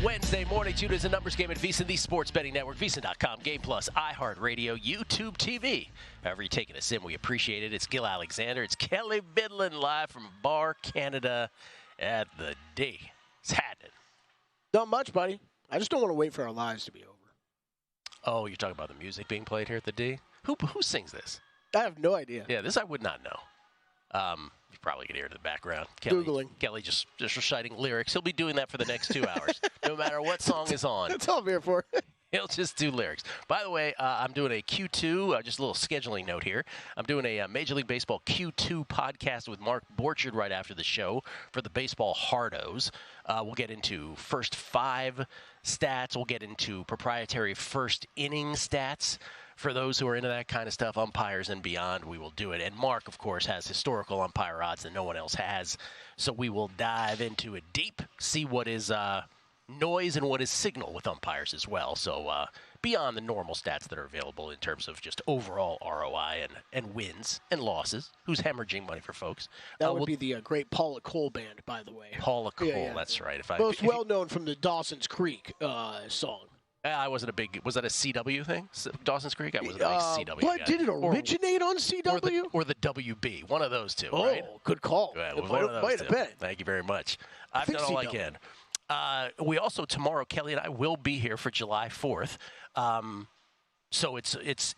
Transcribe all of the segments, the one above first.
Wednesday morning, tune is a numbers game at VSiN, the sports betting network, VSiN.com, Game Plus, iHeartRadio, YouTube TV. However you're taking us in, we appreciate it. It's Gil Alexander. It's Kelley Bydlon live from Bar Canada at the D. It's happening. Not much, buddy. I just don't want to wait for our lives to be over. Oh, you're talking about the music being played here at the D? Who sings this? I have no idea. Yeah, this I would not know. You probably can hear it in the background. Googling. Kelly just reciting lyrics. He'll be doing that for the next 2 hours, no matter what song is on. That's all I'm here for. He'll just do lyrics. By the way, I'm doing a Q2, just a little scheduling note here. I'm doing a Major League Baseball Q2 podcast with Mark Borchard right after the show for the Baseball Hardos. We'll get into first 5 stats. We'll get into proprietary first inning stats. For those who are into that kind of stuff, umpires and beyond, we will do it. And Mark, of course, has historical umpire odds that no one else has. So we will dive into it deep, see what is noise and what is signal with umpires as well. So beyond the normal stats that are available in terms of just overall ROI and wins and losses, who's hemorrhaging money for folks. That would be the great Paula Cole band, by the way. Paula Cole, yeah. That's right. Most well-known from the Dawson's Creek song. I wasn't a big. Was that a CW thing? Dawson's Creek? I wasn't a big CW What? guy. Did it originate on CW? Or the WB. One of those two, oh, right? Good call. Yeah, it might have been. Thank you very much. I've done all I can. We also, tomorrow, Kelly and I will be here for July 4th. So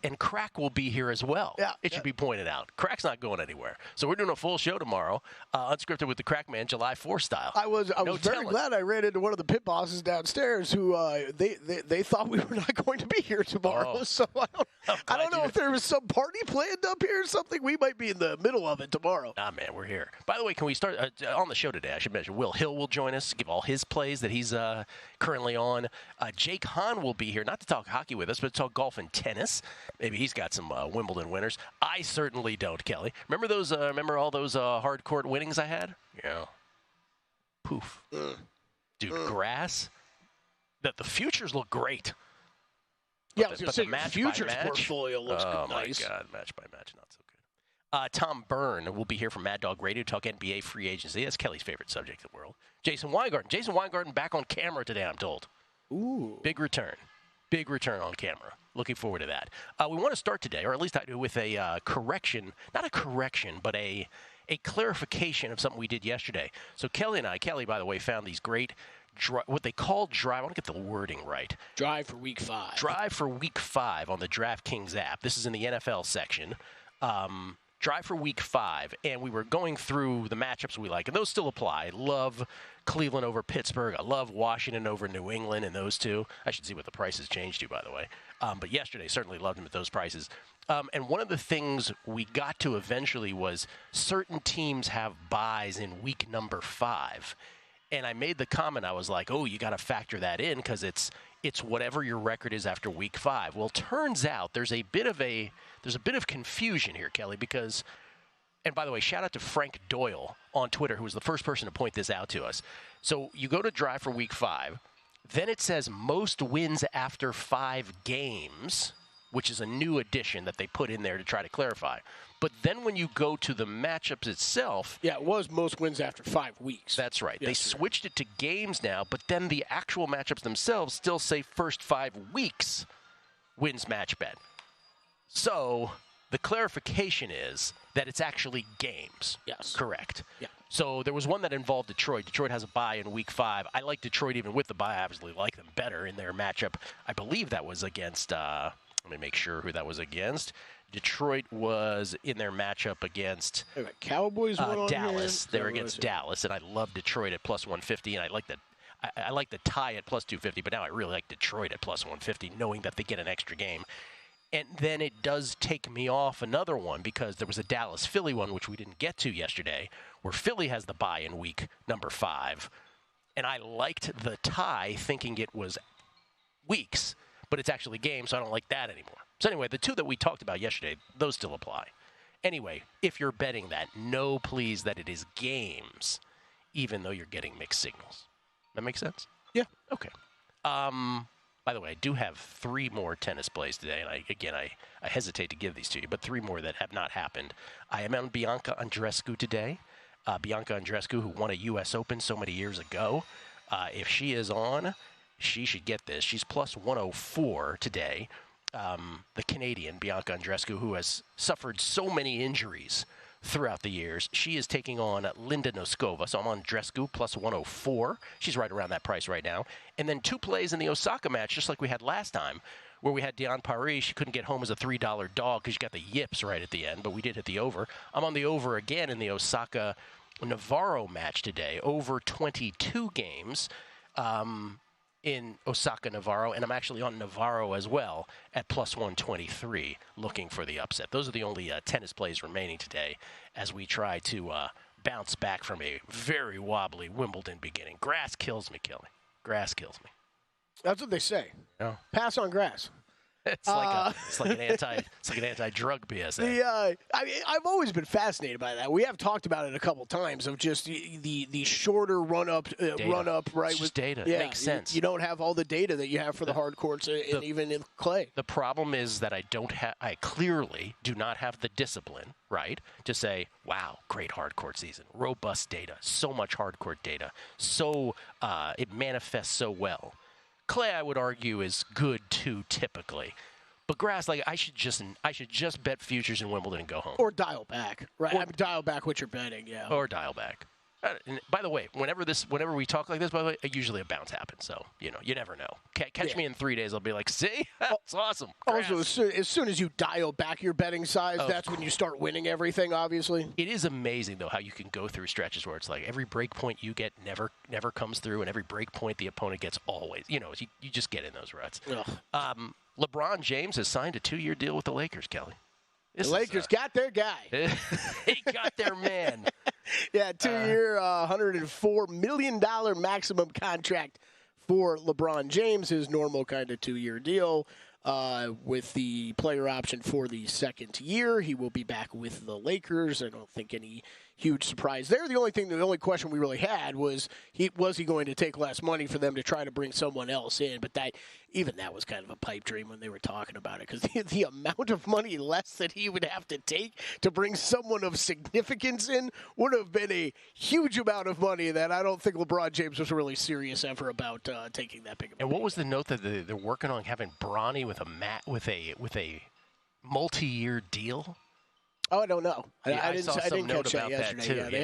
and Crack will be here as well. Yeah, it should be pointed out. Crack's not going anywhere. So we're doing a full show tomorrow, unscripted with the Crack Man, July 4th style. I was very glad I ran into one of the pit bosses downstairs who they thought we were not going to be here tomorrow. Oh. So I don't know if there was some party planned up here or something. We might be in the middle of it tomorrow. Ah, man, we're here. By the way, can we start on the show today? I should mention Will Hill will join us, give all his plays that he's currently on. Jake Hahn will be here, not to talk hockey with us, but to talk golf and tennis. Maybe he's got some Wimbledon winners. I certainly don't, Kelly. Remember those? Remember all those hard court winnings I had? Yeah. Poof. Dude, grass. The futures look great. Yeah, I was going to say, the futures portfolio looks nice. Oh, my God. Match by match, not so good. Tom Byrne will be here from Mad Dog Radio to talk NBA free agency. That's Kelly's favorite subject in the world. Jason Weingarten back on camera today, I'm told. Ooh. Big return on camera. Looking forward to that. We want to start today, or at least I do, with a correction. Not a correction, but a clarification of something we did yesterday. So Kelly, by the way, found these great, what they call drive. I want to get the wording right. Drive for Week 5. Drive for Week 5 on the DraftKings app. This is in the NFL section. Drive for Week 5, and we were going through the matchups we like, and those still apply. I love Cleveland over Pittsburgh. I love Washington over New England and those two. I should see what the prices changed to, by the way. But yesterday, certainly loved them at those prices. And one of the things we got to eventually was certain teams have buys in week number 5. And I made the comment, I was like, oh, you got to factor that in because it's whatever your record is after week 5. Well, turns out there's a bit of confusion here, Kelly, because, and by the way, shout out to Frank Doyle on Twitter, who was the first person to point this out to us. So you go to Drive for Week 5, then it says most wins after 5 games, which is a new addition that they put in there to try to clarify. But then when you go to the matchups itself... Yeah, it was most wins after 5 weeks. That's right. Yes, they switched it to games now, but then the actual matchups themselves still say first 5 weeks wins match bet. So the clarification is that it's actually games. Yes. Correct. Yeah. So there was one that involved Detroit. Detroit has a bye in Week 5. I like Detroit even with the bye. I obviously like them better in their matchup. I believe that was against... let me make sure who that was against. Detroit was in their matchup against Cowboys Dallas. They're against Dallas, and I love Detroit at plus 150, and I like the tie at plus 250, but now I really like Detroit at plus 150, knowing that they get an extra game. And then it does take me off another one because there was a Dallas-Philly one, which we didn't get to yesterday, where Philly has the bye in week number 5. And I liked the tie thinking it was weeks, but it's actually games, so I don't like that anymore. So anyway, the two that we talked about yesterday, those still apply. Anyway, if you're betting that, know please that it is games, even though you're getting mixed signals. That makes sense? Yeah. Okay. By the way, I do have 3 more tennis plays today, and I hesitate to give these to you, but 3 more that have not happened. I am on Bianca Andreescu today. Bianca Andreescu, who won a U.S. Open so many years ago. If she is on, she should get this. She's plus 104 today. The Canadian, Bianca Andreescu, who has suffered so many injuries throughout the years. She is taking on Linda Noskova. So I'm on Andreescu plus 104. She's right around that price right now. And then 2 plays in the Osaka match, just like we had last time, where we had Diane Paris. She couldn't get home as a $3 dog because she got the yips right at the end, but we did hit the over. I'm on the over again in the Osaka Navarro match today, over 22 games in Osaka Navarro, and I'm actually on Navarro as well at plus 123, looking for the upset. Those are the only tennis plays remaining today as we try to bounce back from a very wobbly Wimbledon beginning. Grass kills me, Kelley. Grass kills me. That's what they say. Yeah. Pass on grass. It's like an anti-drug PSA. I've always been fascinated by that. We have talked about it a couple times of just the shorter run up, right? It's just data. Yeah, it makes sense. You don't have all the data that you have for the hard courts and even in clay. The problem is that I clearly do not have the discipline, right, to say, wow, great hard court season, robust data, so much hard court data, so it manifests so well. Clay, I would argue, is good too, typically. But grass, like I should just bet futures in Wimbledon and go home. Or dial back, right? Dial back what you're betting, yeah. Or dial back. And by the way, whenever we talk like this, by the way, usually a bounce happens. So, you never know. Catch me in 3 days, I'll be like, see? That's awesome. Grass. Also, as soon as you dial back your betting size, that's when you start winning everything, obviously. It is amazing, though, how you can go through stretches where it's like every break point you get never comes through, and every break point the opponent gets always. You just get in those ruts. LeBron James has signed a 2-year deal with the Lakers, Kelley. The Lakers got their guy. They got their man. Yeah, 2-year, $104 million maximum contract for LeBron James, his normal kind of 2-year deal. With the player option for the second year, he will be back with the Lakers. I don't think any huge surprise there. The only question we really had was he going to take less money for them to try to bring someone else in? But that was kind of a pipe dream when they were talking about it, because the amount of money less that he would have to take to bring someone of significance in would have been a huge amount of money that I don't think LeBron James was really serious ever about taking that big. And what was the note that they're working on having Bronny with a multi-year deal? Oh, I don't know. Yeah, I didn't catch that yesterday. Too, yeah, they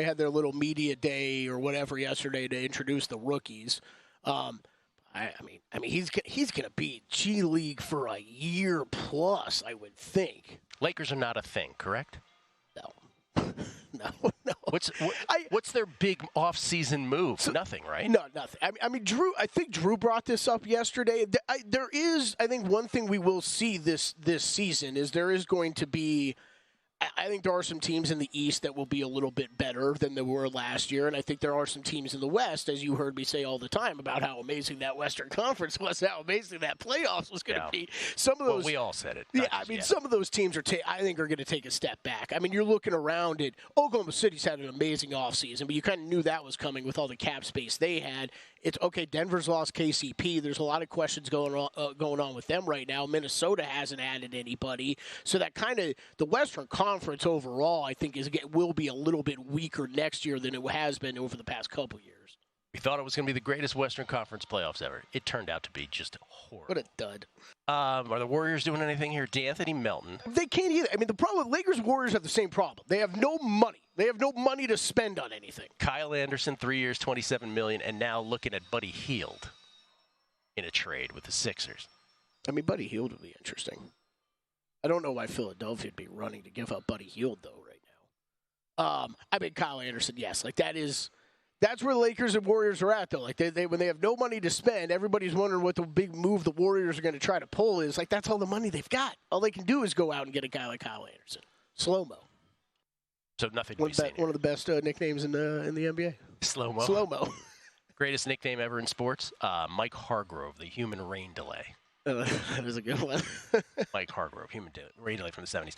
had their little media day or whatever yesterday to introduce the rookies. I mean, he's going to be G League for a year plus, I would think. Lakers are not a thing, correct? No. No. What's their big off-season move? Nothing, right? No, nothing. I mean, Drew. I think Drew brought this up yesterday. There is, I think, one thing we will see this season is there is going to be. I think there are some teams in the East that will be a little bit better than they were last year, and I think there are some teams in the West, as you heard me say all the time about how amazing that Western Conference was, how amazing that playoffs was going to be. Some of those, we all said it. Yeah, I mean, some of those teams I think are going to take a step back. I mean, you're looking around at Oklahoma City's had an amazing offseason, but you kind of knew that was coming with all the cap space they had. It's okay. Denver's lost KCP. There's a lot of questions going on with them right now. Minnesota hasn't added anybody, so that kind of the Western Conference overall, I think, will be a little bit weaker next year than it has been over the past couple years. We thought it was going to be the greatest Western Conference playoffs ever. It turned out to be just horrible. What a dud. Are the Warriors doing anything here? D'Anthony Melton. They can't either. I mean, the problem, Lakers and Warriors have the same problem. They have no money. They have no money to spend on anything. Kyle Anderson, 3 years, $27 million, and now looking at Buddy Hield in a trade with the Sixers. I mean, Buddy Hield would be interesting. I don't know why Philadelphia would be running to give up Buddy Hield, though, right now. I mean, Kyle Anderson, yes. Like, that's where the Lakers and Warriors are at, though. Like, they when they have no money to spend, everybody's wondering what the big move the Warriors are going to try to pull is. Like, that's all the money they've got. All they can do is go out and get a guy like Kyle Anderson. Slow-mo. So nothing to be seen here. One of the best nicknames in the NBA. Slow-mo. Slow-mo. Greatest nickname ever in sports? Mike Hargrove, the human rain delay. That is a good one. Mike Hargrove, human rain delay from the 70s.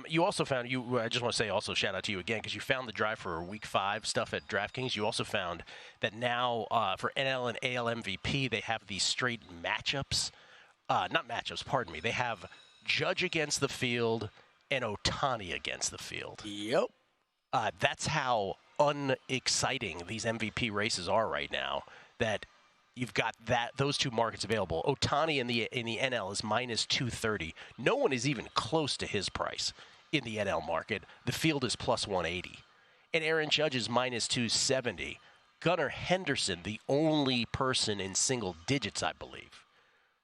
You also found, I just want to say also shout out to you again, because you found the drive for Week 5 stuff at DraftKings. You also found that now for NL and AL MVP, they have these straight matchups. Not matchups, pardon me. They have Judge against the field and Ohtani against the field. Yep. That's how unexciting these MVP races are right now, that you've got those two markets available. Ohtani in the NL is minus 230. No one is even close to his price in the NL market. The field is plus 180. And Aaron Judge is minus 270. Gunnar Henderson, the only person in single digits, I believe,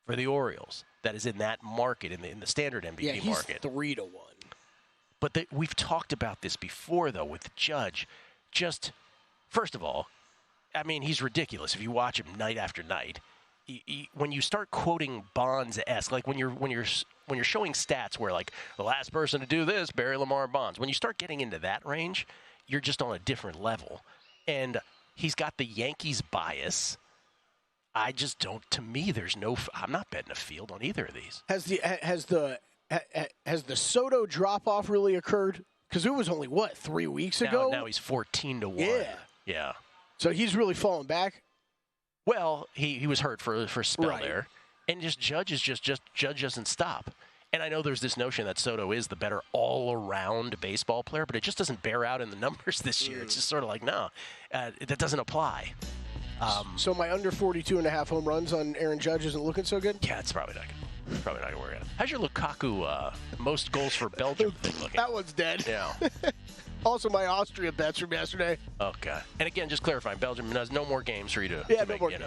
for the Orioles that is in that market, in the standard MVP market. 3-1. But we've talked about this before, though, with Judge. Just, first of all, I mean, he's ridiculous if you watch him night after night. When you start quoting Bonds-esque, like when you're showing stats where, like, the last person to do this, Barry Lamar Bonds, when you start getting into that range, you're just on a different level. And he's got the Yankees bias. I just don't. To me, I'm not betting a field on either of these. Has the Soto drop off really occurred? Because it was only 3 weeks ago. Now he's 14-1. Yeah. So he's really fallen back. Well, he was hurt for a spell there, and Judge doesn't stop. And I know there's this notion that Soto is the better all-around baseball player, but it just doesn't bear out in the numbers this year. It's just sort of like, no, that doesn't apply. So my under 42.5 home runs on Aaron Judge isn't looking so good? Yeah, it's probably not going to work out. How's your Lukaku most goals for Belgium thing looking? That one's dead. Yeah. Also, my Austria bets from yesterday. Oh, God. And again, just clarifying, Belgium has no more games for you to no more games.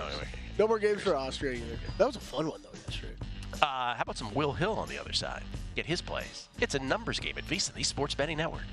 No more games for Austria either. That was a fun one, though, yesterday. How about some Will Hill on the other side? Get his plays. It's a numbers game at VSiN, the Sports Betting Network.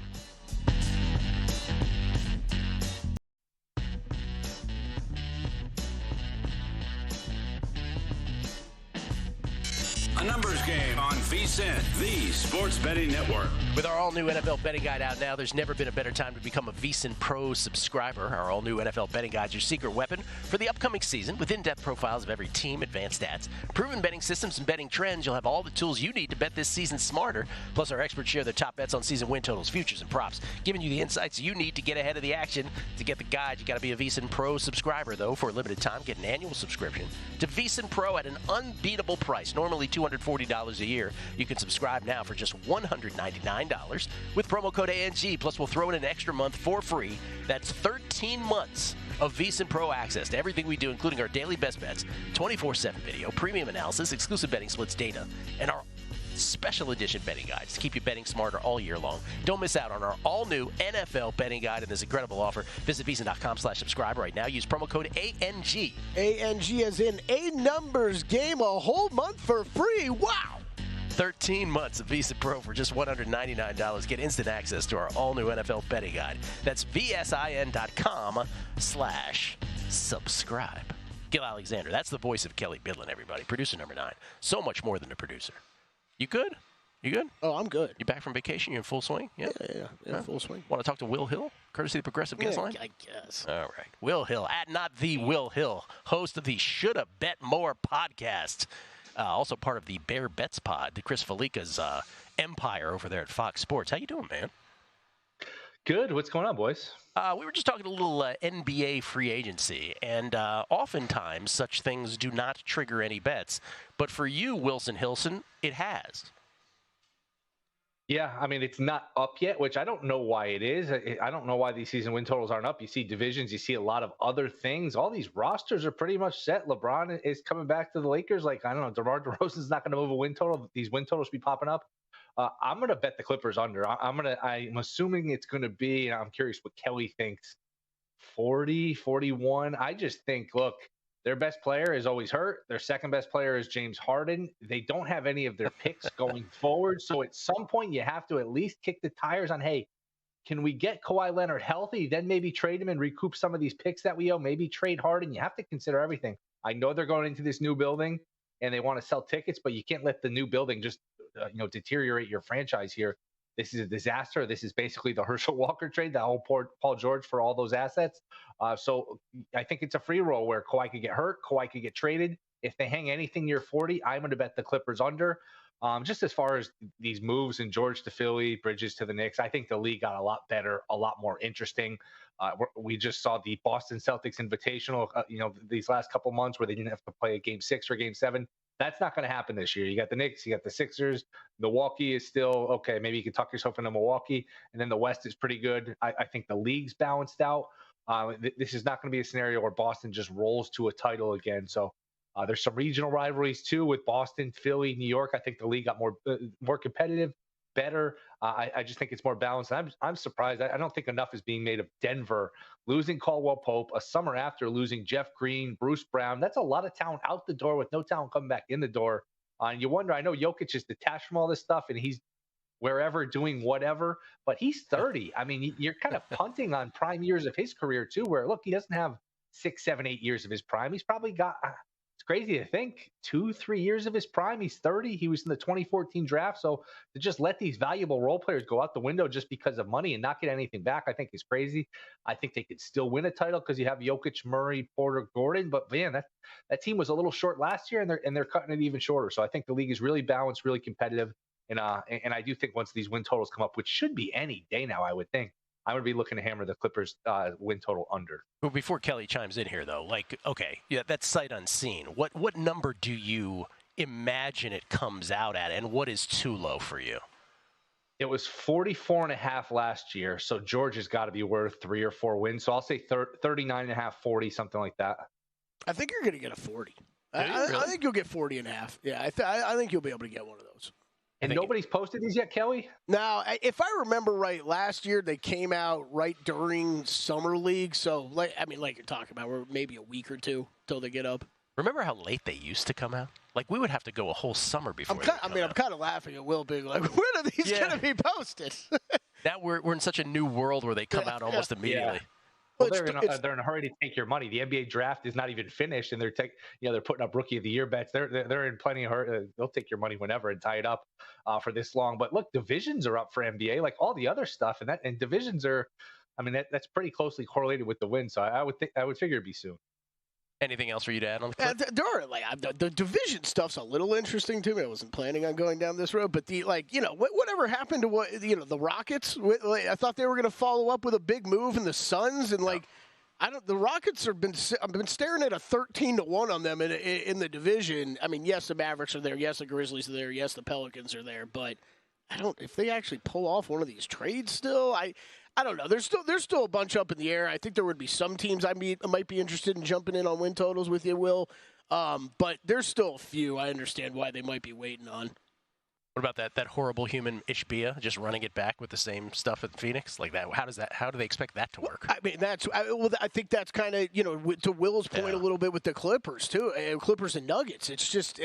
A numbers game on VSiN, the Sports Betting Network. With our all-new NFL betting guide out now, there's never been a better time to become a VSiN Pro subscriber. Our all-new NFL betting guide is your secret weapon for the upcoming season with in-depth profiles of every team, advanced stats, proven betting systems, and betting trends. You'll have all the tools you need to bet this season smarter. Plus, our experts share their top bets on season win totals, futures, and props, giving you the insights you need to get ahead of the action. To get the guide, you got to be a VSiN Pro subscriber, though. For a limited time, get an annual subscription to VSiN Pro at an unbeatable price, normally $240 a year. You can subscribe now for just $199 with promo code ANG. Plus, we'll throw in an extra month for free. That's 13 months of VSiN Pro access to everything we do, including our daily best bets, 24/7 video, premium analysis, exclusive betting splits data, and our special edition betting guides to keep you betting smarter all year long. Don't miss out on our all-new NFL betting guide and this incredible offer. Visit VSiN.com/subscribe right now. Use promo code ANG. ANG as in a numbers game, a whole month for free. Wow! 13 months of VSiN Pro for just $199. Get instant access to our all-new NFL betting guide. That's VSIN.com/subscribe. Gil Alexander, that's the voice of Kelley Bydlon, everybody. Producer number 9. So much more than a producer. You good? You good? Oh, I'm good. You back from vacation? You in full swing? Yeah, full swing. Want to talk to Will Hill, courtesy of the Progressive Guest Line? I guess. All right. Will Hill, not the Will Hill, host of the Shoulda Bet More podcast. Also part of the Bear Bets pod, Chris Felica's empire over there at Fox Sports. How you doing, man? Good. What's going on, boys? We were just talking a little NBA free agency, and oftentimes such things do not trigger any bets. But for you, Wilson Hilson, it has. Yeah, I mean, it's not up yet, which I don't know why it is. I don't know why these season win totals aren't up. You see divisions, you see a lot of other things. All these rosters are pretty much set. LeBron is coming back to the Lakers. Like, I don't know, DeMar DeRozan's not going to move a win total. These win totals be popping up. I'm going to bet the Clippers under. I'm assuming it's going to be, and I'm curious what Kelley thinks, 40, 41. I just think, look, their best player is always hurt. Their second best player is James Harden. They don't have any of their picks going forward. So at some point, you have to at least kick the tires on, hey, can we get Kawhi Leonard healthy? Then maybe trade him and recoup some of these picks that we owe. Maybe trade Harden. You have to consider everything. I know they're going into this new building and they want to sell tickets, but you can't let the new building just deteriorate your franchise here. This is a disaster. This is basically the Herschel Walker trade, the whole Paul George for all those assets. So I think it's a free roll where Kawhi could get hurt, Kawhi could get traded. If they hang anything near 40, I'm going to bet the Clippers under. Just as far as these moves and George to Philly, Bridges to the Knicks, I think the league got a lot better, a lot more interesting. We just saw the Boston Celtics Invitational, these last couple months where they didn't have to play a Game 6 or Game 7. That's not going to happen this year. You got the Knicks, you got the Sixers. Milwaukee is still okay. Maybe you can tuck yourself into Milwaukee, and then the West is pretty good. I think the league's balanced out. This is not going to be a scenario where Boston just rolls to a title again. So there's some regional rivalries too with Boston, Philly, New York. I think the league got more competitive, better. I just think it's more balanced. I'm surprised. I don't think enough is being made of Denver losing Caldwell Pope a summer after losing Jeff Green, Bruce Brown. That's a lot of talent out the door with no talent coming back in the door. And you wonder, I know Jokic is detached from all this stuff and he's wherever doing whatever, but he's 30. I mean, you're kind of punting on prime years of his career too, where look, he doesn't have 6, 7, 8 years of his prime. He's probably got, it's crazy to think, 2, 3 years of his prime. He's 30. He was in the 2014 draft. So to just let these valuable role players go out the window just because of money and not get anything back, I think is crazy. I think they could still win a title because you have Jokic, Murray, Porter, Gordon, but man, that team was a little short last year and they're cutting it even shorter. So I think the league is really balanced, really competitive. And I do think once these win totals come up, which should be any day now, I would think, I would be looking to hammer the Clippers win total under. Well, before Kelley chimes in here, though, like, okay, yeah, that's sight unseen. What number do you imagine it comes out at, and what is too low for you? It was 44.5 last year, so Georgia's got to be worth 3 or 4 wins. So I'll say 39.5, 40, something like that. I think you're going to get a 40. Really? I think you'll get 40.5. Yeah, I think you'll be able to get one of those. And nobody's posted these yet, Kelley? Now, if I remember right, last year they came out right during Summer League. So, like you're talking about, we're maybe a week or two till they get up. Remember how late they used to come out? Like, we would have to go a whole summer before I'm kind of laughing at Will being like, when are these going to be posted? Now we're in such a new world where they come out almost immediately. Yeah. Well, they're in a hurry to take your money. The NBA draft is not even finished, and they're putting up Rookie of the Year bets. They're in plenty of hurry. They'll take your money whenever and tie it up for this long. But look, divisions are up for NBA, like all the other stuff, and divisions are. I mean, that's pretty closely correlated with the win. So I would figure it'd be soon. Anything else for you to add on the clip? There are, the division stuff's a little interesting to me. I wasn't planning on going down this road, but whatever happened to the Rockets? I thought they were going to follow up with a big move in the Suns, and the Rockets I've been staring at a 13-1 on them in the division. I mean, yes, the Mavericks are there, yes, the Grizzlies are there, yes, the Pelicans are there, but if they actually pull off one of these trades still, I don't know. There's still a bunch up in the air. I think there would be some teams I might be interested in jumping in on win totals with you, Will. But there's still a few I understand why they might be waiting on. What about that horrible human Ishbia just running it back with the same stuff at Phoenix like that? How do they expect that to work? I mean, I think that's kind of to Will's point a little bit with the Clippers too. Clippers and Nuggets. It's just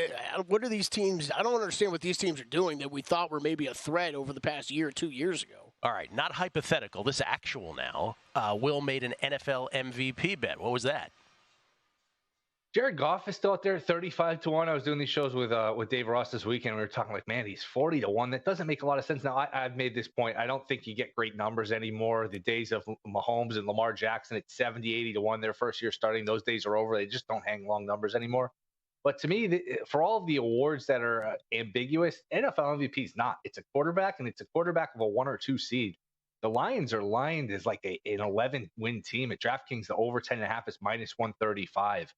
what are these teams? I don't understand what these teams are doing that we thought were maybe a threat over the past year or 2 years ago. All right, not hypothetical. This actual now. Will made an NFL MVP bet. What was that? Jared Goff is still out there, 35-1. I was doing these shows with Dave Ross this weekend. We were talking like, man, he's 40-1. That doesn't make a lot of sense. Now, I've made this point. I don't think you get great numbers anymore. The days of Mahomes and Lamar Jackson at 70-80-1, their first year starting, those days are over. They just don't hang long numbers anymore. But to me, for all of the awards that are ambiguous, NFL MVP is not. It's a quarterback, and it's a quarterback of a 1 or 2 seed. The Lions are lined as like an 11-win team. At DraftKings, the over 10.5 is -135.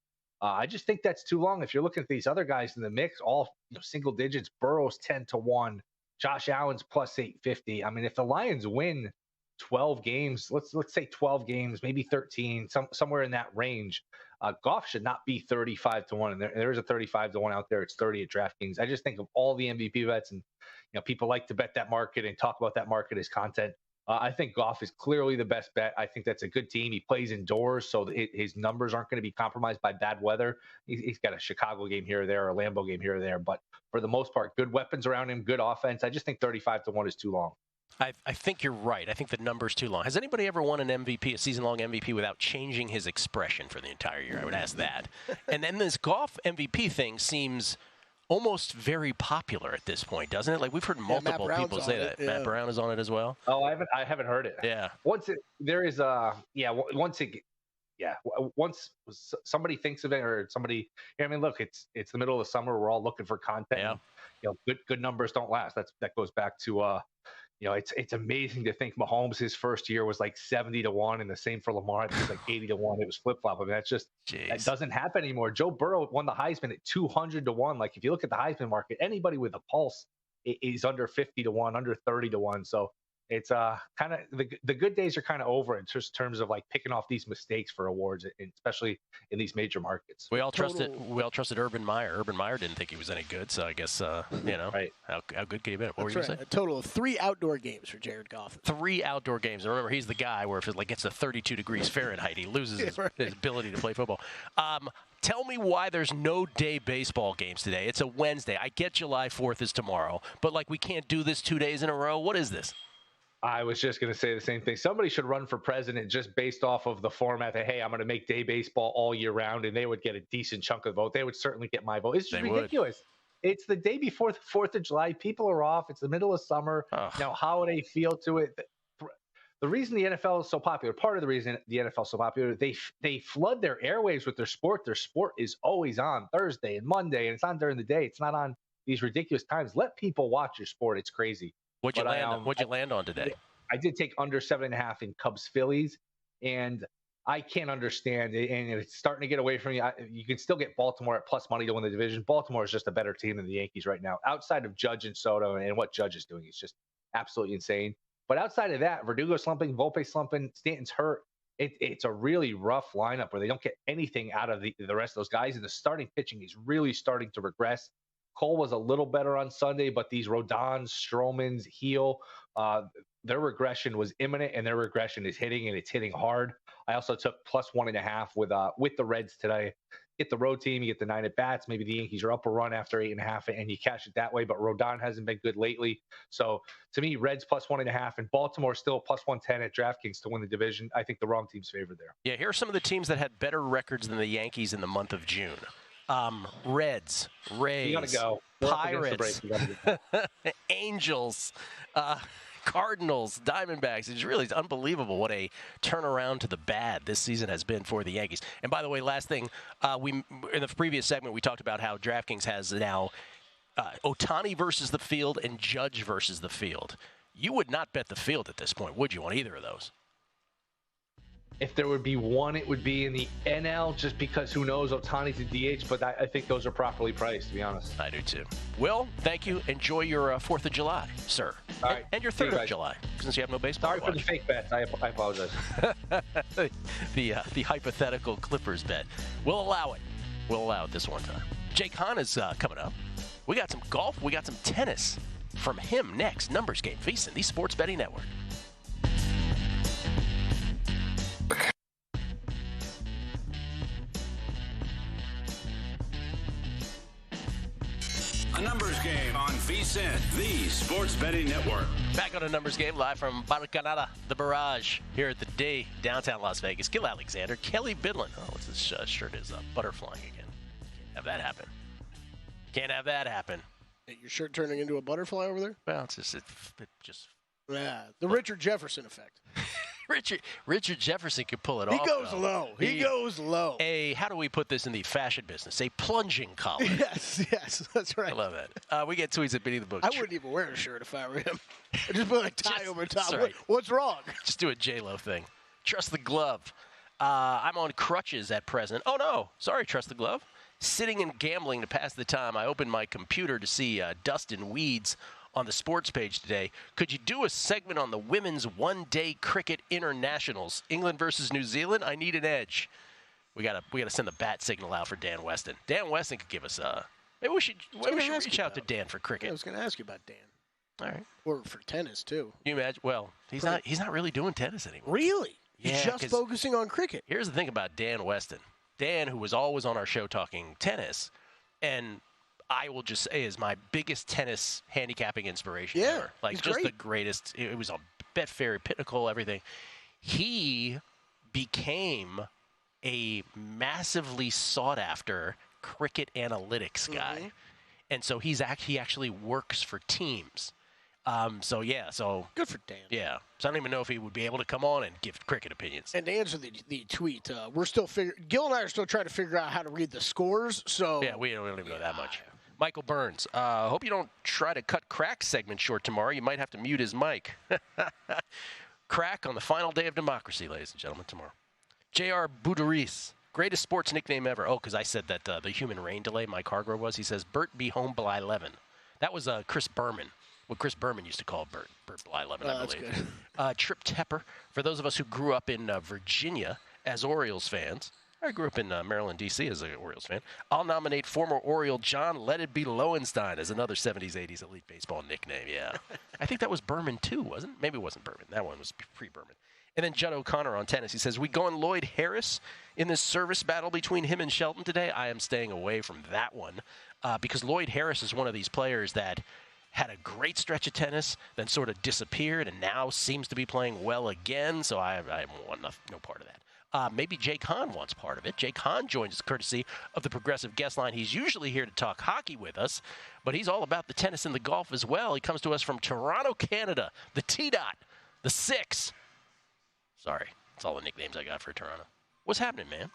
I just think that's too long. If you're looking at these other guys in the mix, all single digits, Burrow's 10-1, Josh Allen's +850. I mean, if the Lions win 12 games, let's say 12 games, maybe 13, somewhere in that range, Goff should not be 35-1. And there's a 35-1 out there. It's 30 at DraftKings. I just think of all the MVP bets, and people like to bet that market and talk about that market as content. I think Goff is clearly the best bet. I think that's a good team. He plays indoors, so his numbers aren't going to be compromised by bad weather. He's got a Chicago game here or there, or a Lambeau game here or there. But for the most part, good weapons around him, good offense. I just think 35-1 is too long. I think you're right. I think the number's too long. Has anybody ever won an MVP, a season-long MVP, without changing his expression for the entire year? I would ask that. And then this Goff MVP thing seems almost very popular at this point, doesn't it? Like, we've heard multiple people say that. Matt Brown is on it as well. Oh, I haven't heard it. Yeah. Once somebody thinks of it, or somebody, I mean, look, it's the middle of the summer. We're all looking for content. Yeah. Good numbers don't last. That goes back to it's amazing to think Mahomes, his first year was like 70-1, and the same for Lamar. It was like 80-1. It was flip-flop. I mean, that doesn't happen anymore. Joe Burrow won the Heisman at 200-1. Like, if you look at the Heisman market, anybody with a pulse is under 50-1, under 30-1. So It's kind of the good days are kind of over in terms of like picking off these mistakes for awards, especially in these major markets. We all trusted Urban Meyer. Urban Meyer didn't think he was any good, so I guess right. How good could he have been? What were you That's going right. to say? A total of 3 outdoor games for Jared Goff. 3 outdoor games. And remember, he's the guy where if it gets to 32 degrees Fahrenheit, he loses his ability to play football. Tell me why there's no day baseball games today. It's a Wednesday. I get July 4th is tomorrow, but we can't do this 2 days in a row. What is this? I was just going to say the same thing. Somebody should run for president just based off of the format that, hey, I'm going to make day baseball all year round, and they would get a decent chunk of the vote. They would certainly get my vote. It's just ridiculous. It's the day before the 4th of July. People are off. It's the middle of summer. Now, how would they feel to it? The reason the NFL is so popular, part of the reason the NFL is so popular, they flood their airwaves with their sport. Their sport is always on Thursday and Monday, and it's on during the day. It's not on these ridiculous times. Let people watch your sport. It's crazy. What'd you land on today? I did take under 7.5 in Cubs Phillies, and I can't understand it. And it's starting to get away from you. You can still get Baltimore at plus money to win the division. Baltimore is just a better team than the Yankees right now. Outside of Judge and Soto and what Judge is doing, is just absolutely insane. But outside of that, Verdugo slumping, Volpe slumping, Stanton's hurt. It's a really rough lineup where they don't get anything out of the rest of those guys. And the starting pitching is really starting to regress. Cole was a little better on Sunday, but these Rodons, Stromans, Heel, their regression was imminent, and their regression is hitting, and it's hitting hard. I also took plus 1.5 with the Reds today. Get the road team, you get the 9 at bats. Maybe the Yankees are up a run after 8.5, and you cash it that way. But Rodon hasn't been good lately. So to me, Reds plus 1.5, and Baltimore still plus 110 at DraftKings to win the division. I think the wrong team's favored there. Yeah, here are some of the teams that had better records than the Yankees in the month of June. Reds, Rays, you gotta go. Pirates, Angels, Cardinals, Diamondbacks. It's really unbelievable what a turnaround to the bad this season has been for the Yankees. And by the way, last thing, in the previous segment we talked about how DraftKings has now Ohtani versus the field and Judge versus the field. You would not bet the field at this point, would you, on either of those? If there would be one, it would be in the NL, just because who knows, Ohtani's a DH, but I think those are properly priced, to be honest. I do too. Will, thank you. Enjoy your 4th of July, sir. All right. And your 3rd of July, since you have no baseball. Sorry for the fake bets. I apologize. the hypothetical Clippers bet. We'll allow it. We'll allow it this one time. Jake Hahn is coming up. We got some golf. We got some tennis from him next. Numbers Game. VSiN, the Sports Betting Network. A Numbers Game on VSiN, the Sports Betting Network. Back on a Numbers Game, live from Barcanada, the Barrage, here at the D, downtown Las Vegas. Gil Alexander, Kelley Bydlon. Oh, what's this shirt is butterflying again. Can't have that happen. Can't have that happen. Your shirt turning into a butterfly over there? Well, it's just Yeah, the Richard Jefferson effect. Richard Jefferson could pull it off. He goes low. He goes low. How do we put this in the fashion business? A plunging collar. Yes, that's right. I love it. We get tweets at Benny the Book. I wouldn't even wear a shirt if I were him. I'd just put a tie over top. Right. What's wrong? Just do a J-Lo thing. Trust the glove. I'm on crutches at present. Oh, no. Sorry, Trust the glove. Sitting and gambling to pass the time. I opened my computer to see dust and weeds on the sports page today. Could you do a segment on the women's one-day cricket internationals? England versus New Zealand? I need an edge. We gotta send the bat signal out for Dan Weston. Dan Weston could give us maybe we should reach out to Dan for cricket. Yeah, I was going to ask you about Dan. All right. Or for tennis too. Can you imagine? Well, he's not really doing tennis anymore. Really? Yeah, he's just focusing on cricket. Here's the thing about Dan Weston. Dan, who was always on our show talking tennis, and I will just say is my biggest tennis handicapping inspiration ever. Like just the greatest. It was on Betfair, Pinnacle, everything. He became a massively sought after cricket analytics guy. And so he actually works for teams. So good for Dan. Yeah. So I don't even know if he would be able to come on and give cricket opinions. And to answer the tweet, we're still Gil and I are still trying to figure out how to read the scores. So yeah, we don't even know that much. Michael Burns, hope you don't try to cut Crack's segment short tomorrow. You might have to mute his mic. Crack on the final day of democracy, ladies and gentlemen, tomorrow. J.R. Boudaris, greatest sports nickname ever. Oh, because I said that the human rain delay Mike Hargrove was. He says, Bert be home by 11. That was Chris Berman what Chris Berman used to call Bert Blyleven, I that's believe. good. Trip Tepper, for those of us who grew up in Virginia as Orioles fans. I grew up in Maryland, D.C. as an Orioles fan. I'll nominate former Oriole John Let It Be Lowenstein as another 70s, 80s elite baseball nickname. Yeah. I think that was Berman, too, wasn't it? Maybe it wasn't Berman. That one was pre-Berman. And then Judd O'Connor on tennis. He says, we going Lloyd Harris in this service battle between him and Shelton today? I am staying away from that one because Lloyd Harris is one of these players that had a great stretch of tennis, then sort of disappeared, and now seems to be playing well again. So I want no part of that. Maybe Jake Hahn wants part of it. Jake Hahn joins us courtesy of the Progressive Guest Line. He's usually here to talk hockey with us, but he's all about the tennis and the golf as well. He comes to us from Toronto, Canada, the T-Dot, the Six. Sorry, that's all the nicknames I got for Toronto. What's happening, man?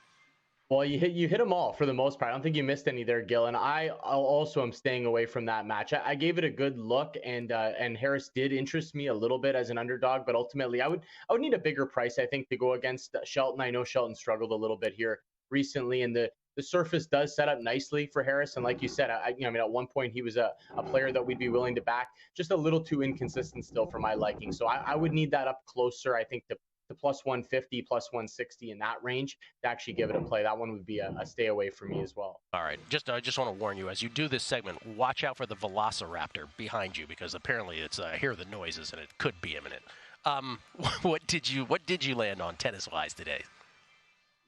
Well, you hit them all for the most part. I don't think you missed any there, Gil. And I also am staying away from that match. I gave it a good look, and Harris did interest me a little bit as an underdog, but ultimately I would need a bigger price, I think, to go against Shelton. I know Shelton struggled a little bit here recently, and the surface does set up nicely for Harris. And like you said, I mean, at one point he was a player that we'd be willing to back. Just a little too inconsistent still for my liking. So I would need that up closer, I think, to plus 150, plus 160 in that range to actually give it a play. That one would be a stay away for me as well. All right. I just want to warn you, as you do this segment, watch out for the Velociraptor behind you, because apparently it's I hear the noises and it could be imminent. What did you land on tennis-wise today?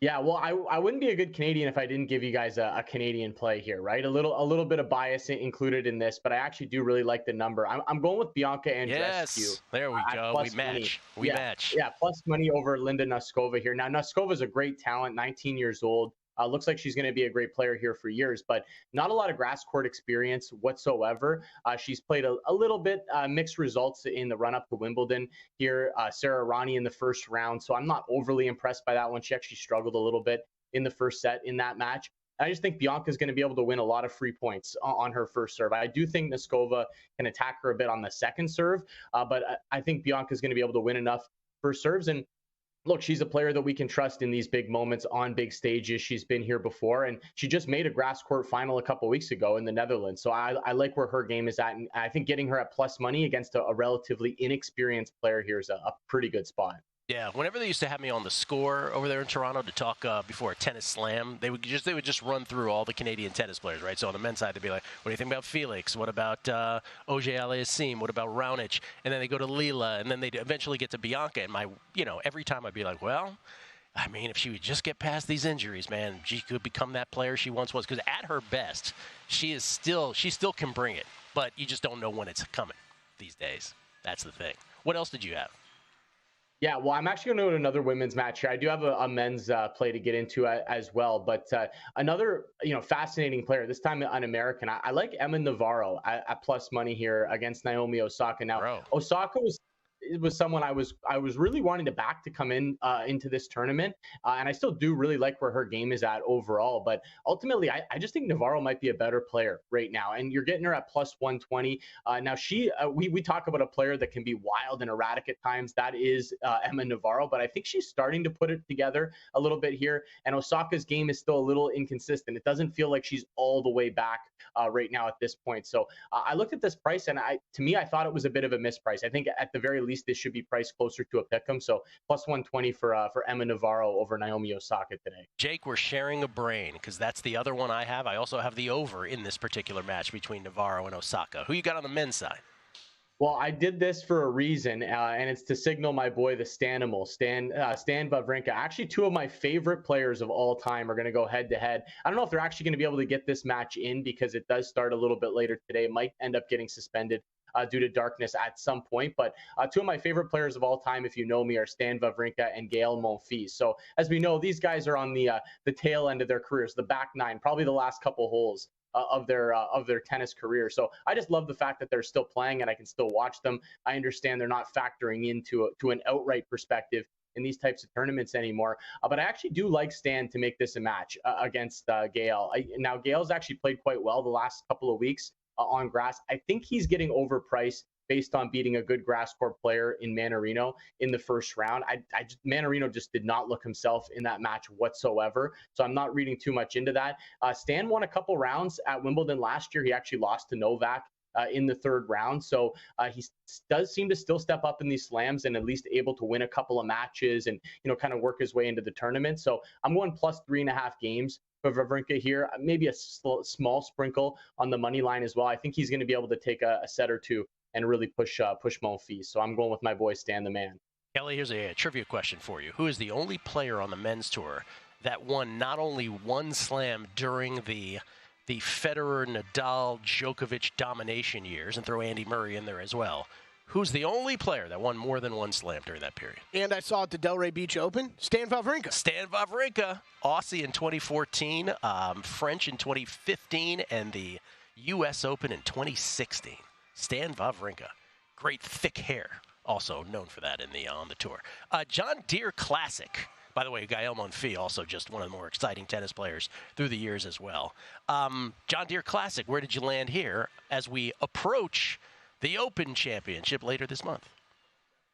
Yeah, well, I wouldn't be a good Canadian if I didn't give you guys a Canadian play here, right? A little bit of bias included in this, but I actually do really like the number. I'm going with Bianca Andreescu. Yes, there we go. We match. We match. Yeah, plus money over Linda Noskova here. Now, Noskova's a great talent, 19 years old. Looks like she's going to be a great player here for years, but not a lot of grass court experience whatsoever. She's played a little bit mixed results in the run-up to Wimbledon here. Sarah Rani in the first round, so I'm not overly impressed by that one. She actually struggled a little bit in the first set in that match. I just think Bianca's going to be able to win a lot of free points on her first serve. I do think Noskova can attack her a bit on the second serve, but I think Bianca's going to be able to win enough first serves. And look, she's a player that we can trust in these big moments on big stages. She's been here before, and she just made a grass court final a couple weeks ago in the Netherlands. So I like where her game is at, and I think getting her at plus money against a relatively inexperienced player here is a pretty good spot. Yeah, whenever they used to have me on the Score over there in Toronto to talk before a tennis slam, they would just run through all the Canadian tennis players, right? So on the men's side, they'd be like, "What do you think about Felix? What about Auger-Aliassime? What about Raonic?" And then they go to Lila, and then they eventually get to Bianca. And every time I'd be like, "Well, I mean, if she would just get past these injuries, man, she could become that player she once was." Because at her best, she still can bring it, but you just don't know when it's coming these days. That's the thing. What else did you have? Yeah, well, I'm actually going to go to another women's match here. I do have a men's play to get into as well, but another fascinating player, this time an American. I like Emma Navarro at plus money here against Naomi Osaka. Now, Osaka was someone I was really wanting to back to come into this tournament, and I still do really like where her game is at overall. But ultimately, I just think Navarro might be a better player right now, and you're getting her at plus 120. Now we talk about a player that can be wild and erratic at times. That is Emma Navarro, but I think she's starting to put it together a little bit here. And Osaka's game is still a little inconsistent. It doesn't feel like she's all the way back right now at this point. So I looked at this price, and I thought it was a bit of a misprice. I think at the very least, this should be priced closer to a pick'em. So plus 120 for Emma Navarro over Naomi Osaka today. Jake, we're sharing a brain because that's the other one I have. I also have the over in this particular match between Navarro and Osaka. Who you got on the men's side? Well, I did this for a reason, and it's to signal my boy, the Stanimal, Stan Wawrinka. Actually, two of my favorite players of all time are going to go head-to-head. I don't know if they're actually going to be able to get this match in because it does start a little bit later today. It might end up getting suspended due to darkness at some point. But two of my favorite players of all time, if you know me, are Stan Wawrinka and Gaël Monfils. So as we know, these guys are on the tail end of their careers, the back nine, probably the last couple holes of their tennis career. So I just love the fact that they're still playing and I can still watch them. I understand they're not factoring into an outright perspective in these types of tournaments anymore. But I actually do like Stan to make this a match against Gaël. Now, Gaël's actually played quite well the last couple of weeks on grass. I think he's getting overpriced based on beating a good grass court player in Mannarino in the first round. Mannarino just did not look himself in that match whatsoever, so I'm not reading too much into that. Stan won a couple rounds at Wimbledon last year. He actually lost to Novak in the third round. So he does seem to still step up in these slams and at least able to win a couple of matches and, kind of work his way into the tournament. So I'm going plus 3.5 games for Wawrinka here. Maybe a small sprinkle on the money line as well. I think he's going to be able to take a set or two and really push Mon-Fri. So I'm going with my boy Stan the Man. Kelley, here's a trivia question for you. Who is the only player on the men's tour that won not only one slam during the Federer, Nadal, Djokovic domination years, and throw Andy Murray in there as well? Who's the only player that won more than one slam during that period? And I saw at the Delray Beach Open, Stan Wawrinka. Stan Wawrinka, Aussie in 2014, French in 2015, and the U.S. Open in 2016. Stan Wawrinka, great thick hair, also known for that on the tour. John Deere Classic. By the way, Gael Monfils, also just one of the more exciting tennis players through the years as well. John Deere Classic, where did you land here as we approach the Open Championship later this month?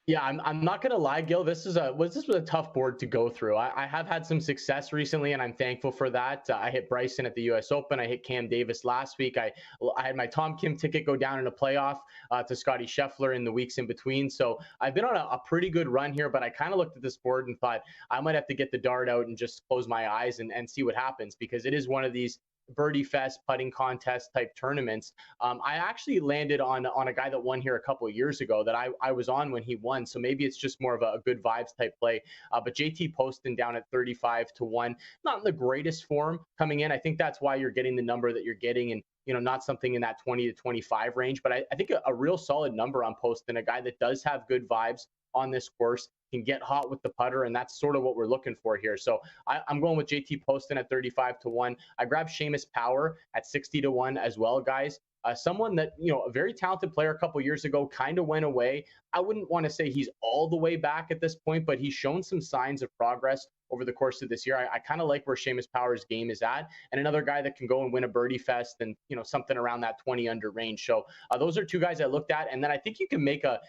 Yeah, I'm not gonna lie, Gil. This was a tough board to go through. I have had some success recently, and I'm thankful for that. I hit Bryson at the U.S. Open. I hit Cam Davis last week. I had my Tom Kim ticket go down in a playoff to Scotty Scheffler in the weeks in between. So I've been on a pretty good run here. But I kind of looked at this board and thought I might have to get the dart out and just close my eyes and see what happens, because it is one of these birdie fest putting contest type tournaments. I actually landed on a guy that won here a couple of years ago that I was on when he won. So maybe it's just more of a good vibes type play. But JT Poston down at 35-1, not in the greatest form coming in. I think that's why you're getting the number that you're getting, and not something in that 20 to 25 range. But I think a real solid number on Poston, a guy that does have good vibes on this course, can get hot with the putter, and that's sort of what we're looking for here. So I'm going with JT Poston at 35-1. I grabbed Seamus Power at 60-1 as well, guys. Someone that, a very talented player a couple years ago, kind of went away. I wouldn't want to say he's all the way back at this point, but he's shown some signs of progress over the course of this year. I kind of like where Seamus Power's game is at, and another guy that can go and win a birdie fest and, something around that 20 under range. So those are two guys I looked at. And then I think you can make a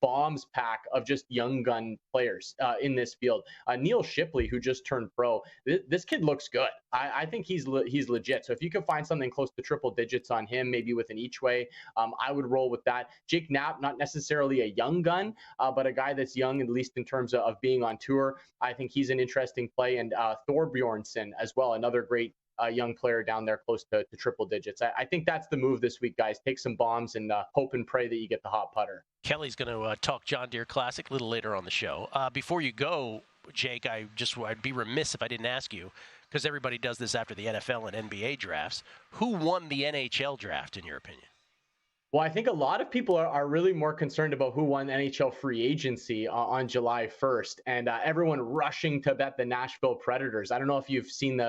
bombs pack of just young gun players in this field. Neil Shipley, who just turned pro, this kid looks good. I think he's legit. So if you can find something close to triple digits on him, maybe with an each way, I would roll with that. Jake Knapp, not necessarily a young gun, but a guy that's young, at least in terms of being on tour. I think he's an interesting play. And Thor Bjornsson as well, another great young player down there close to triple digits. I think that's the move this week, guys. Take some bombs and hope and pray that you get the hot putter. Kelley's going to talk John Deere Classic a little later on the show. Before you go, Jake, I'd be remiss if I didn't ask you, because everybody does this after the NFL and NBA drafts. Who won the NHL draft, in your opinion? Well, I think a lot of people are really more concerned about who won NHL free agency on July 1st, and everyone rushing to bet the Nashville Predators. I don't know if you've seen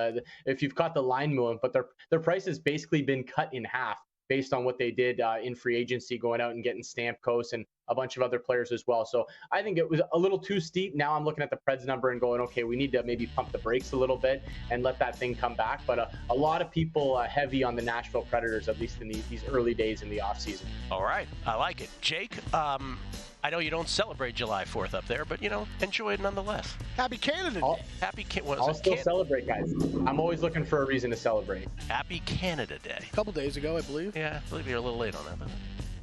if you've caught the line movement, but their price has basically been cut in half based on what they did in free agency, going out and getting Stamkos and a bunch of other players as well. So I think it was a little too steep. Now I'm looking at the Preds number and going, okay, we need to maybe pump the brakes a little bit and let that thing come back. But a lot of people heavy on the Nashville Predators, at least in these early days in the offseason. All right. I like it. Jake, I know you don't celebrate July 4th up there, but, enjoy it nonetheless. Happy Canada Day. I'll still celebrate, guys. I'm always looking for a reason to celebrate. Happy Canada Day. A couple days ago, I believe. Yeah, I believe you're a little late on that, but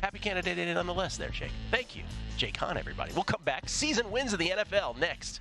happy Canada Day nonetheless there, Jake. Thank you. Jake Hahn, everybody. We'll come back. Season wins of the NFL next.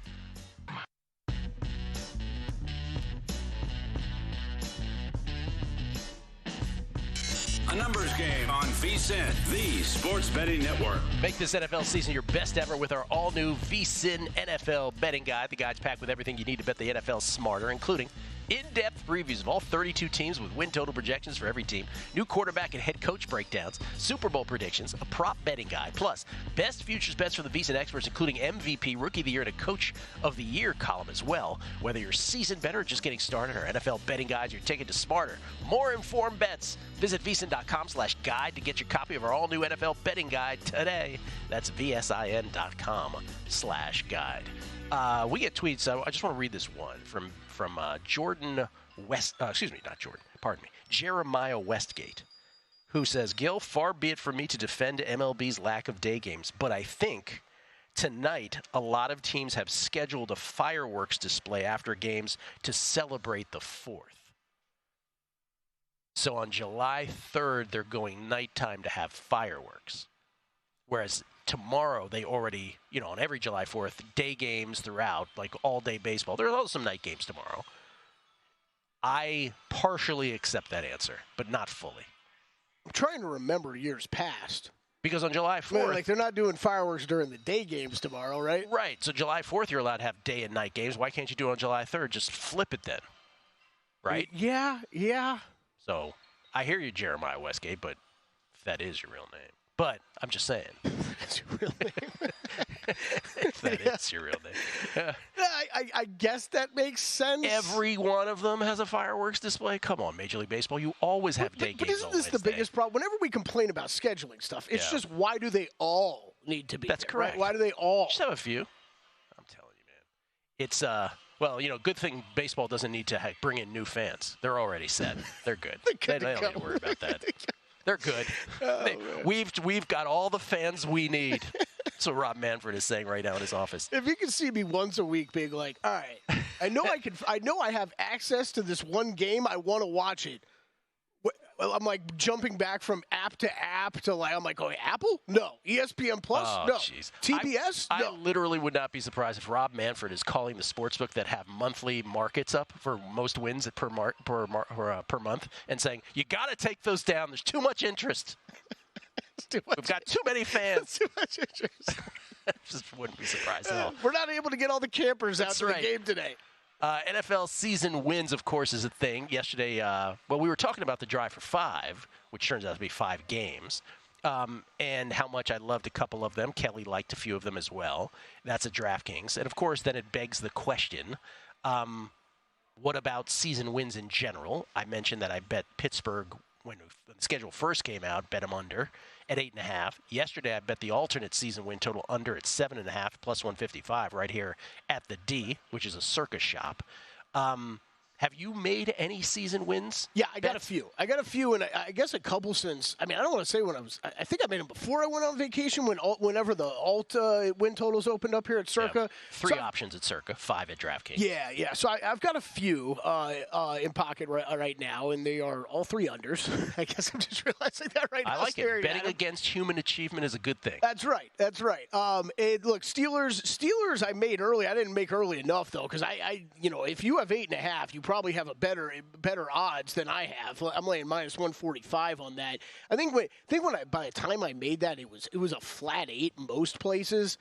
A numbers game on VSiN, the sports betting network. Make this NFL season your best ever with our all-new VSiN NFL betting guide. The guide's packed with everything you need to bet the NFL smarter, including in-depth previews of all 32 teams with win total projections for every team, new quarterback and head coach breakdowns, Super Bowl predictions, a prop betting guide, plus best futures bets from the VSiN experts, including MVP, Rookie of the Year, and a Coach of the Year column as well. Whether you're seasoned better or just getting started, our NFL betting guides, your ticket to smarter, more informed bets. Visit VSiN.com/guide to get your copy of our all-new NFL betting guide today. That's VSIN.com/guide. We get tweets. I just want to read this one from Jordan West. Jeremiah Westgate, who says, "Gil, far be it from me to defend MLB's lack of day games, but I think tonight a lot of teams have scheduled a fireworks display after games to celebrate the 4th." So on July 3rd, they're going nighttime to have fireworks. Whereas tomorrow, they already, on every July 4th, day games throughout, like all-day baseball. There are also some night games tomorrow. I partially accept that answer, but not fully. I'm trying to remember years past. Because on July 4th... Like, they're not doing fireworks during the day games tomorrow, right? Right. So July 4th, you're allowed to have day and night games. Why can't you do it on July 3rd? Just flip it then. Right? Yeah. So I hear you, Jeremiah Westgate, but if that is your real name. But I'm just saying. That's your real name. If that is your real name. I guess that makes sense. Every one of them has a fireworks display. Come on, Major League Baseball. You always have day games But isn't this the biggest problem? Whenever we complain about scheduling stuff, it's just why do they all need to be That's there, correct. Right? Why do they all? Just have a few. I'm telling you, man. It's, good thing baseball doesn't need to bring in new fans. They're already set. They're good. They don't need to worry about that. They're good. We've got all the fans we need. That's what Rob Manfred is saying right now in his office. If you could see me once a week being like, all right, I know I have access to this one game. I want to watch it. I'm like jumping back from app to app to I'm like, oh, Apple? No. ESPN Plus? No. Geez. TBS? I No. literally would not be surprised if Rob Manfred is calling the sportsbook that have monthly markets up for most wins per month and saying, you got to take those down. There's too much interest. We've got too many fans. Too much interest. Just wouldn't be surprised at all. We're not able to get all the campers out That's to right. the game today. NFL season wins, of course, is a thing. Yesterday, we were talking about the drive for 5, which turns out to be 5 games, and how much I loved a couple of them. Kelley liked a few of them as well. That's at DraftKings. And, of course, then it begs the question, what about season wins in general? I mentioned that I bet Pittsburgh, when the schedule first came out, bet them under at 8.5. Yesterday, I bet the alternate season win total under at 7.5 plus 155 right here at the D, which is a circus shop. Have you made any season wins? Yeah, I got a few. And I guess a couple since. I don't want to say when I think I made them before I went on vacation. Whenever the alt win totals opened up here at Circa. Yeah. 3 options at Circa, 5 at DraftKings. Yeah. So I've got a few in pocket right now, and they are all 3 unders. I guess I'm just realizing that right now. I like it. Betting against human achievement is a good thing. That's right. Look, Steelers I made early. I didn't make early enough though, because I if you have 8.5, you probably have a better odds than I have. I'm laying minus 145 on that. I think by the time I made that, it was a flat 8 in most places.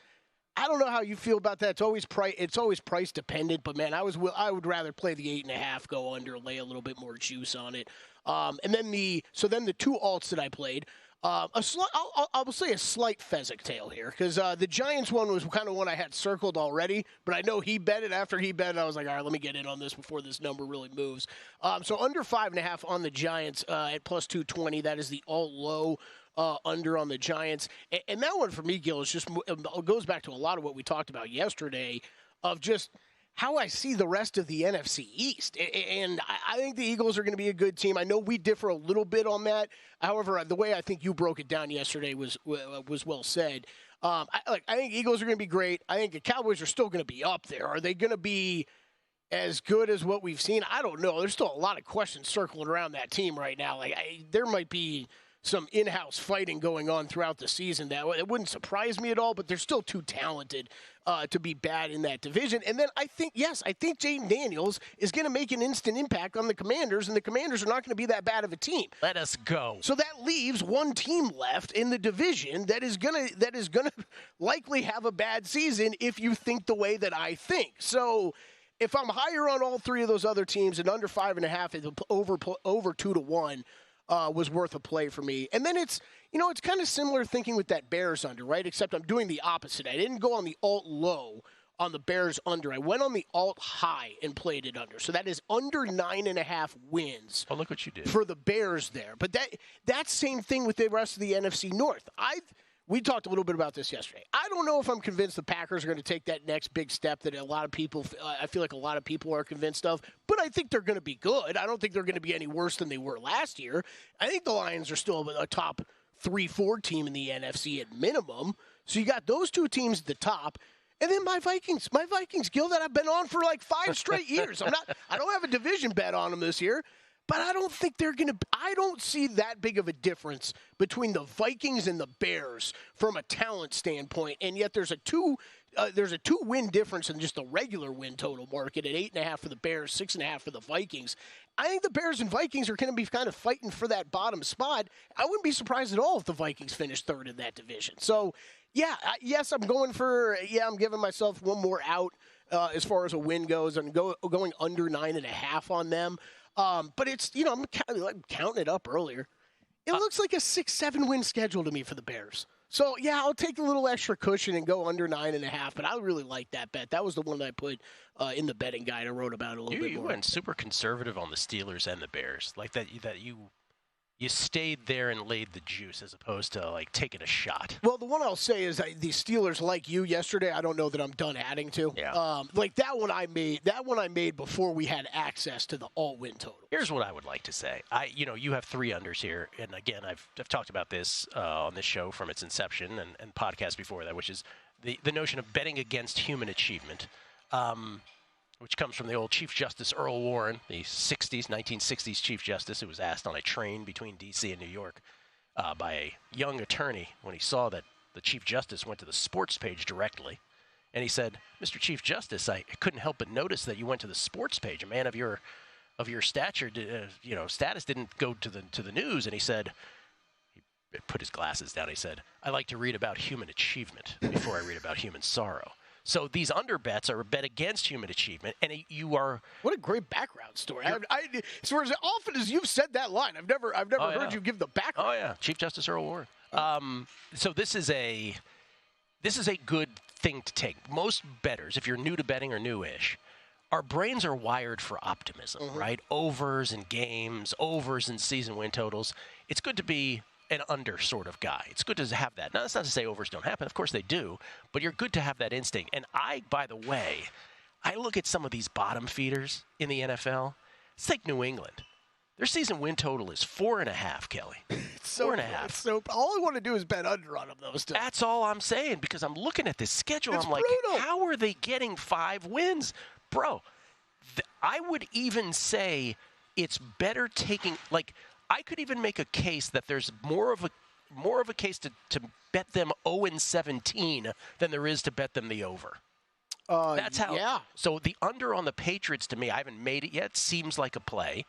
I don't know how you feel about that. It's always price dependent, but man, I would rather play the 8.5, go under, lay a little bit more juice on it. And then the 2 alts that I played. I will say a slight pheasant tail here, because the Giants one was kind of one I had circled already, but I know he bet it. After he bet it, I was like, all right, let me get in on this before this number really moves. So under 5.5 on the Giants at plus 220. That is the alt low under on the Giants. And that one for me, Gil, is just goes back to a lot of what we talked about yesterday of just how I see the rest of the NFC East. And I think the Eagles are going to be a good team. I know we differ a little bit on that. However, the way I think you broke it down yesterday was well said. I think Eagles are going to be great. I think the Cowboys are still going to be up there. Are they going to be as good as what we've seen? I don't know. There's still a lot of questions circling around that team right now. There might be some in-house fighting going on throughout the season. It wouldn't surprise me at all, but they're still too talented to be bad in that division. And then I think Jaden Daniels is going to make an instant impact on the Commanders, and the Commanders are not going to be that bad of a team. Let us go. So that leaves one team left in the division that is gonna likely have a bad season if you think the way that I think. So if I'm higher on all 3 of those other teams and under 5.5, over 2-1. Was worth a play for me. And then it's kind of similar thinking with that Bears under, right? Except I'm doing the opposite. I didn't go on the alt low on the Bears under. I went on the alt high and played it under. So that is under 9.5 wins. Oh, look what you did. For the Bears there. But that's same thing with the rest of the NFC North. We talked a little bit about this yesterday. I don't know if I'm convinced the Packers are going to take that next big step that I feel like a lot of people are convinced of, but I think they're going to be good. I don't think they're going to be any worse than they were last year. I think the Lions are still a top 3-4 team in the NFC at minimum. So you got those 2 teams at the top. And then my Vikings, Gil, that I've been on for like 5 straight years. I don't have a division bet on them this year. but I don't think they're going to – I don't see that big of a difference between the Vikings and the Bears from a talent standpoint, and yet there's a two-win difference in just the regular win total market at 8.5 for the Bears, 6.5 for the Vikings. I think the Bears and Vikings are going to be kind of fighting for that bottom spot. I wouldn't be surprised at all if the Vikings finish third in that division. So, yes, I'm giving myself one more out as far as a win goes. I'm going under 9.5 on them. But it's, I'm counting it up earlier. It looks like a 6-7 win schedule to me for the Bears. So, I'll take a little extra cushion and go under 9.5, but I really like that bet. That was the one that I put in the betting guide. I wrote about it a little bit more. You went super conservative on the Steelers and the Bears. Like that you stayed there and laid the juice as opposed to, like, taking a shot. Well, the one I'll say is the Steelers, like you yesterday, I don't know that I'm done adding to. Yeah. Like that one I made before we had access to the all-win total. Here's what I would like to say. You have 3 unders here, and again, I've talked about this on this show from its inception and podcasts before that, which is the notion of betting against human achievement, which comes from the old Chief Justice Earl Warren, the 1960s Chief Justice, who was asked on a train between D.C. and New York by a young attorney when he saw that the Chief Justice went to the sports page directly. And he said, "Mr. Chief Justice, I couldn't help but notice that you went to the sports page. A man of your stature, status didn't go to the news." And he said, he put his glasses down. He said, "I like to read about human achievement before I read about human sorrow." So these under bets are a bet against human achievement, and you are. What a great background story! So as often as you've said that line, I've never heard you give the background. Oh yeah, Chief Justice Earl Warren. So this is a good thing to take. Most bettors, if you're new to betting or newish, our brains are wired for optimism, right? Overs in games, overs in season win totals. It's good to be an under sort of guy. It's good to have that. Now, that's not to say overs don't happen. Of course they do. But you're good to have that instinct. And by the way, I look at some of these bottom feeders in the NFL. It's like New England. Their season win total is 4.5, Kelly. It's 4.5. So all I want to do is bet under on them, those two. That's all I'm saying, because I'm looking at this schedule. It's I'm like, brutal. How are they getting 5 wins? Bro, I would even say it's better taking, like, I could even make a case that there's more of a case to bet them 0-17 than there is to bet them the over. That's how. Yeah. So the under on the Patriots, to me, I haven't made it yet, seems like a play.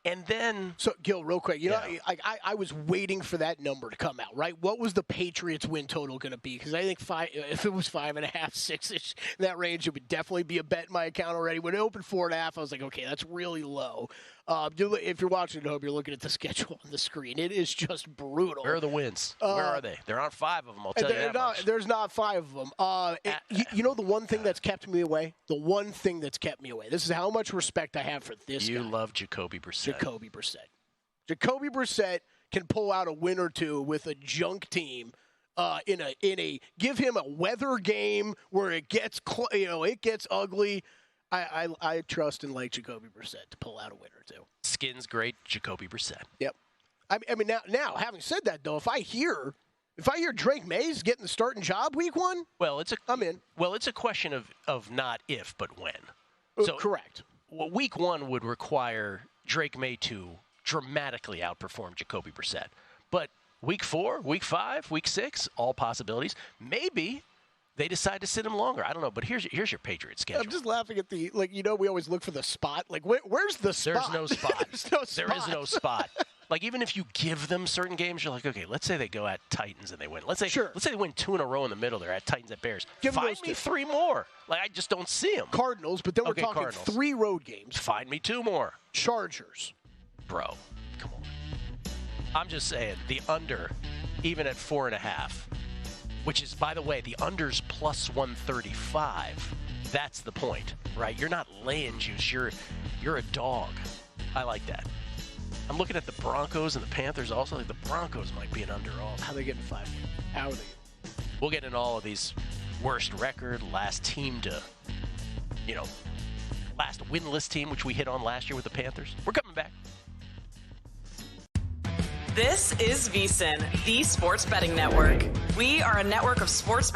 And then, so Gil, real quick, I was waiting for that number to come out, right? What was the Patriots win total going to be? Because I think if it was 5.5, 6ish, that range, it would definitely be a bet in my account already. When it opened 4.5, I was like, okay, that's really low. If you're watching at home, you're looking at the schedule on the screen. It is just brutal. Where are the wins? Where are they? There aren't 5 of them. I'll tell you that much. There's not 5 of them. The one thing that's kept me away. The one thing that's kept me away. This is how much respect I have for this guy. You love Jacoby Brissett. Jacoby Brissett can pull out a win or two with a junk team. Give him a weather game where it gets ugly. I trust and like Jacoby Brissett to pull out a win or two. Skin's great, Jacoby Brissett. Yep. I mean, now having said that, though, if I hear Drake May's getting the starting job week 1, I'm in. Well, it's a question of not if, but when. So correct. Well, week 1 would require Drake May to dramatically outperform Jacoby Brissett. But week 4, week 5, week 6, all possibilities. Maybe they decide to sit him longer. I don't know, but here's your Patriots schedule. I'm just laughing at we always look for the spot. Like, where's the spot? There's no spot. There is no spot. Like, even if you give them certain games, you're like, okay, let's say they go at Titans and they win. Let's say they win 2 in a row in the middle. They're at Titans, at Bears. Find me 3 more. Like, I just don't see them. Cardinals, but then we're talking Cardinals. 3 road games. Find me 2 more. Chargers. Bro, come on. I'm just saying, the under, even at 4.5, which is, by the way, the under's plus 135. That's the point, right? You're not laying juice. You're a dog. I like that. I'm looking at the Broncos and the Panthers also. Like, the Broncos might be an under all. How are they getting 5? How are they? We'll get into all of these. Worst record, last team to, last winless team, which we hit on last year with the Panthers. We're coming back. This is VSiN, the Sports Betting Network. We are a network of sports